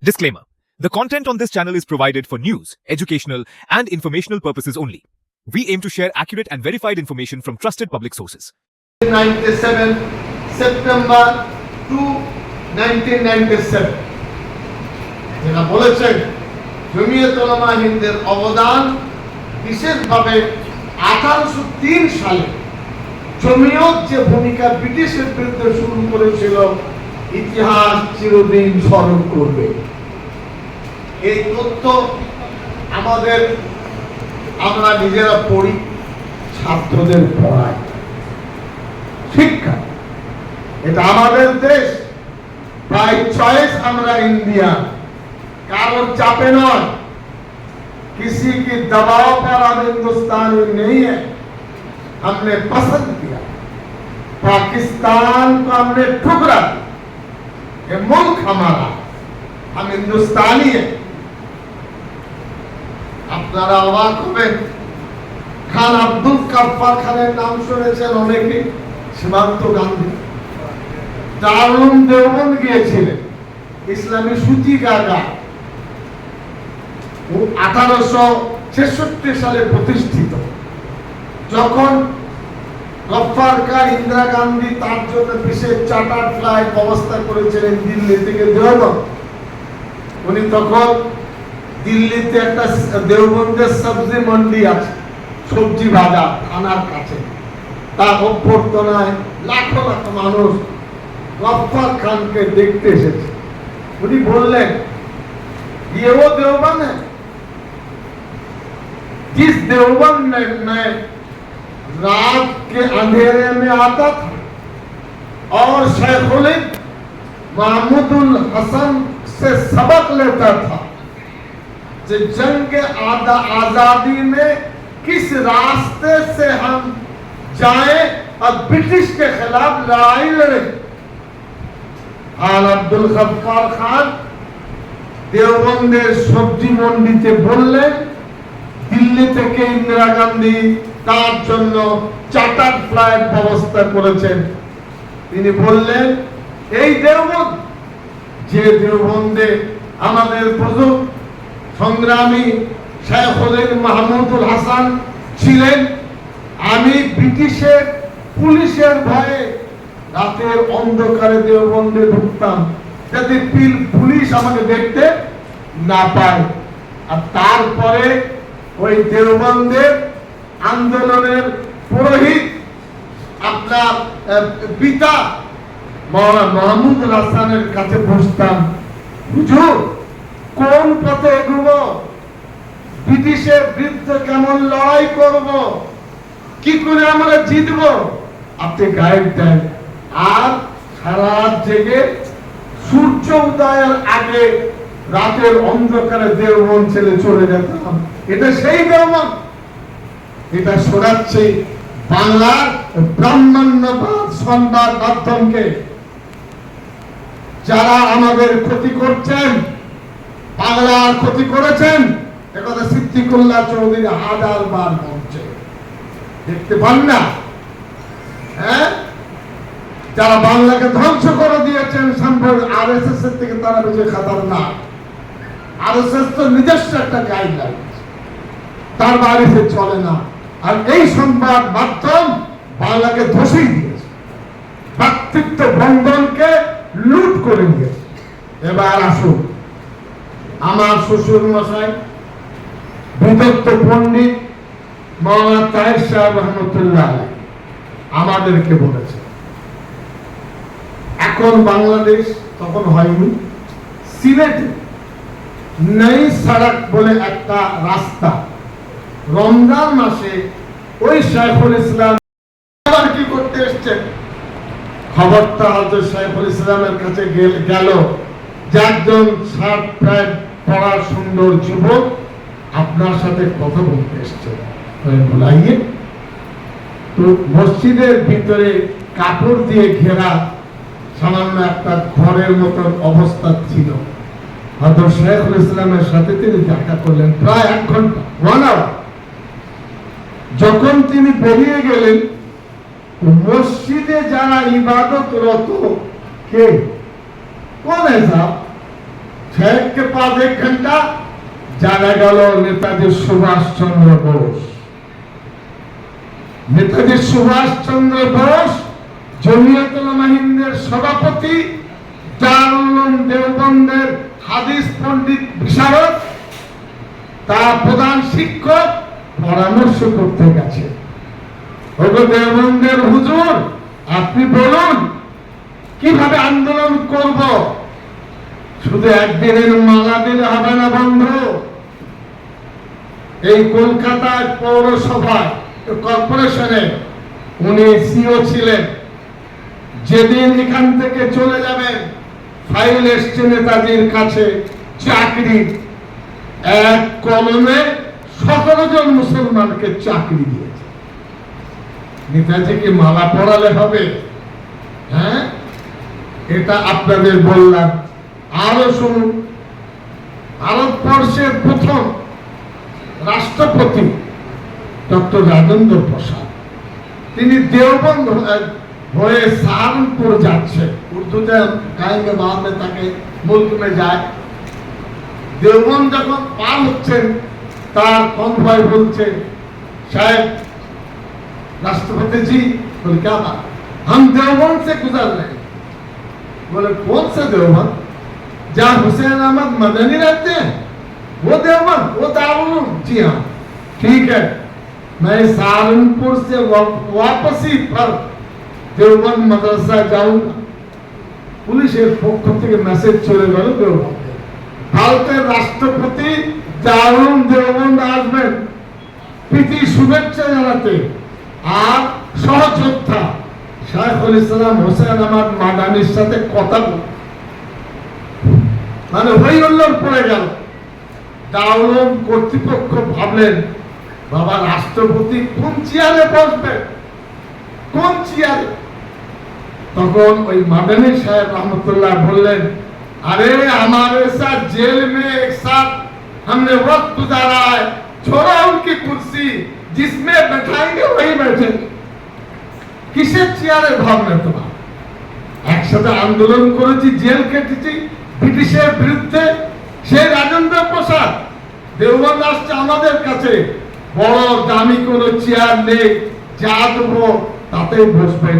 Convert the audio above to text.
Disclaimer. The content on this channel is provided for news, educational, and informational purposes only. We aim to share accurate and verified information from trusted public sources. 1997 September to 1997 যেটা বলেছেন জমিয়ত উলামা হিন্দের অবদান বিশেষভাবে 1803 সালে জমিয়ত যে ভূমিকা ব্রিটিশের বিরুদ্ধে শুরু করেছিল ইতিহাস চিরদিন স্মরণ করবে। এই তথ্য আমাদের আমরা নিজেরা পড়ি, ছাত্রদের পড়াই। শিক্ষা এটা আমাদের দেশ, বাই চয়েস আমরা ইন্ডিয়ান, কারোর চাপে নয়, किसी की दबाव पर हम हिंदुस्तानी नहीं है। हमने पसंद किया, पाकिस्तान को हमने ठुकरा, ये मुल्क हमारा, हम हिंदुस्तानी है। আপনারা অবাক হবেন, খান আব্দুল গাফফার খানের নাম শুনেছেন অনেকে। সীমান্ত গান্ধী দারুল দেওবন্দ গিয়েছিলেন, ইসলামী সূচিকাগার 1866 সালে প্রতিষ্ঠিত। যখন গফফার খান ইন্দিরা গান্ধী তার জন্য বিশেষ চার্টার ফ্লাইট ব্যবস্থা করেছিলেন দিল্লি থেকে দেওবন্দ, উনি তখন দিল্লিতে একটা দেওবন্দের সবজি মন্ডি আছে, সবজি বাজার থানার কাছে, তার অভ্যর্থনায় লাখো লাখো মানুষ গফফার খানকে দেখতে এসেছে। উনি বললেন, ये वो देवबंद है जिस देवबंद में मैं रात के अंधेरे में आता था और शेखुल महमूदुल हसन से सबक लेता था कि जंग आजादी में किस रास्ते से हम जाएं और ब्रिटिश के खिलाफ लड़ाई लड़े। खान अब्दुल गफ्फार खान দেওবন্দের সবজি মন্ডিতে বললেন, দিল্লি থেকে ইন্দিরা গান্ধী তার জন্য চার্টার ফ্লাইট ব্যবস্থা করেছেন। তিনি বললেন, এই দেওবন্দ যে দেওবন্দে আমাদের প্রজন্ম সংগ্রামী শেখুল মাহমুদুল হাসান ছিলেন, আমি ব্রিটিশের পুলিশের ভয়ে রাতের অন্ধকারে দেওবন্দে ঢুকতাম যাতে পুলিশ আমাকে দেখতে না পায়। আর তারপরে ওই দেওবন্দের আন্দোলনের পুরোহিত আপনার পিতা মাওলানা মাহমুদুল হাসানের কাছে বসতাম, হুজুর কোন পথে এগোবো, ব্রিটিশের বিরুদ্ধে কেমন লড়াই করব, কি করে আমরা জিতবো, আপনি গাইড দেন। আর সারা রাত জেগে সূর্য উদয়ের আগে রাতের অন্ধকারে দেওবন্দ ছেলে চলে যেতাম। এটা সেই দেওবন্দ, এটা শোনাচ্ছে বাংলার ব্রাহ্মণ্যবাদ সংবাদ মাধ্যমকে, যারা আমাদের ক্ষতি করছেন, বাংলার ক্ষতি করেছেন, একথা সিদ্দিকুল্লাহ চৌধুরী হাজার বার বলছে, দেখতে পান না? হ্যাঁ, যারা বাংলাকে ধ্বংস করে দিয়েছেন, সম্ভব আরএসএস এর থেকে তারা বেশি খাতারনাক। আরএসএস তো নিজস্ব একটা গাইডলাইন, তার বাইরে চলে না। আর এই সংবাদ মাধ্যম বাংলাকে ধসিয়ে দিয়েছে, ব্যক্তিত্ব বন্ধনকে লুট করে দিয়েছে। এবার আসুন, আমার শ্বশুর মশাই বিদগ্ধ পণ্ডিত মাওলানা তাহের সাহেব রহমতুল্লাহ আমাদেরকে বলেছে, এখন বাংলাদেশ তখন হয়নি, সিলেটে নই সড়ক বলে একটা রাস্তা, রমজান মাসে ওই শাইখুল ইসলাম কি করতে এসছেন, খবরটা হয়তো শাইখুল ইসলামের কাছে গেল যে একজন শার্ট প্যান্ট পরা সুন্দর যুবক আপনার সাথে কথা বলতে এসছে, বুলাইয়ে। তো মসজিদের ভিতরে কাপড় দিয়ে ঘেরা সামান্য একটা ঘরের মতন অবস্থা ছিল। হয়তো শাইখুল ইসলামের সাথে তিনি দেখা করলেন প্রায় 1 ঘন্টা, 1 আওয়ার। যখন তিনি বেরিয়ে গেলেন, মসজিদে যারা ইবাদতরত কে কোন ठहर के पास 1 घंटा জানা গেল নেতাজি সুভাষ চন্দ্র বোস। নেতাজি সুভাষ চন্দ্র বোস জমিয়ত উলামা হিন্দের সভাপতি, দারুল উলুম দেওবন্দের হাদিস পণ্ডিত বিশারদ, তার প্রধান শিক্ষক পরামর্শ করতে গেছে, ওগো দেওবন্দের হুজুর আপনি বলুন কিভাবে আন্দোলন করব। শুধু একদিনের মালা দিলে হবে না বন্ধু। এই কলকাতায় পৌরসভায় কর্পোরেশনে উনি সিও ছিলেন। যেদিন এখান থেকে চলে যাবেন ফাইল এসছে নেতাজির কাছে, চাকরি, এক কলমে 17 জন মুসলমানকে চাকরি দিয়েছে। নেতাজিকে মালা পরালে হবে? হ্যাঁ, এটা আপনাদের বললাম। আরো শুনুন, ভারতবর্ষের প্রথম রাষ্ট্রপতি ডক্টর রাজেন্দ্র প্রসাদ, তিনি দেওবন্দ হয়ে সাহারনপুর যাচ্ছে, উর্দুতে কায়েঙ্গে বাদ মে তাকে মুল্ক মে যায়। দেওবন্দ যখন পার হচ্ছেন তার কনভয় বলছে, সাহেব राष्ट्रपति जी बोले क्या बात, हम देवबंद से गुजर रहे हैं। बोले कौन सा देवबंद? जहाँ हुसैन अहमद मदनी रहते हैं वो देवबंद, वो दारुल उलूम? जी हाँ ठीक है, मैं सहारनपुर से वापसी पर देवबंद मदरसा जाऊंगा। পুলিশের পক্ষ থেকে মেসেজ চলে গেল দেওবন্দে, ভারতের রাষ্ট্রপতি দারুল দেওবন্দ আসবেন প্রীতি শুভেচ্ছা জানাতে। আর সহযোদ্ধা শাইখুল ইসলাম হোসেন আহমদ মাদানির সাথে কথা বল, মানে হইহুল্লোড় পড়ে গেল। দারুল উলুম কর্তৃপক্ষ ভাবলেন বাবা রাষ্ট্রপতি কোন চেয়ারে বসবে, কোন চেয়ারে? তখন ওই মাদানী সাহেব রহমতুল্লাহ বললেন, अरे हमारे साथ जेल में एक साथ हमने वक्त गुजारा है, छोड़ो उनकी कुर्सी, जिसमें बैठाएंगे वही बैठेंगे। কিসের চেয়ারে ভাবনা তোমার? একসাথে আন্দোলন করেছি, জেল কেটেছি ব্রিটিশের বিরুদ্ধে, সেই রাজেন্দ্র প্রসাদ দেওবন্দ আসছে আমাদের কাছে, বড় দামি কোনো চেয়ার নেই, যা দেবো তাতেই বসবেন।